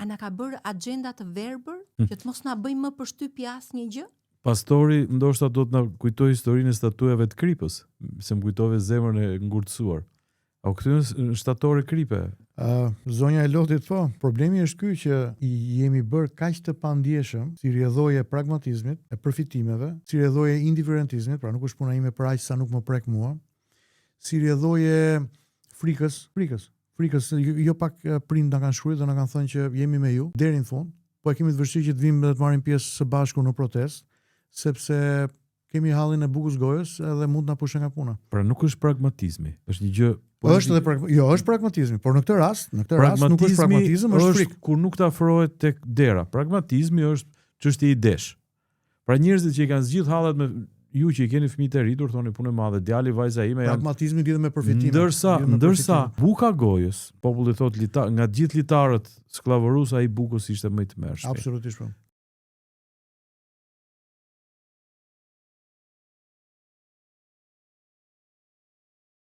A na ka bërë agenda të verbër që të mos na bëj më përshtypje asnjë gjë? Pastori ndoshta do të na kujtoj historinë e statujave të Kripës, se më kujtove zemrën e ngurtësuar. A u kthyen shtatorë Kripe? Zonja e Lotit, po, problemi është ky që jemi bërë kaq të pandjeshëm si rrjedhoje e pragmatizmit, e përfitimeve, si rrjedhoje e indiferentizmit, pra nuk është puna ime për aq sa nuk më prek mua, si rrjedhoje frikës, jo pak prind na kanë shkruar dhe na kanë thënë që jemi me ju deri në fund, po e kemi të vështirë që të vimë dhe të marrim pjesë së bashku në protestë, sepse kemi hallin e bukës gojës edhe mund na pushojnë nga puna. Pra nuk është pragmatizmi, është një gjë është pragmatizmi, por në këtë rast nuk është pragmatizëm, është frikë. Kur nuk të afrohet tek dera. Pragmatizmi është çështje idesh. Pra njerëzit që i kanë zgjidhur hallet me ju që i keni fëmijë të rritur, thoni punë e madhe, djali vajza ime janë pragmatizmi lidhet me përfitimin. Ndërsa buka gojës, populli thotë nga gjithë litarët skllavërus ai bukës ishte më i tmerrshëm. Absolutisht po.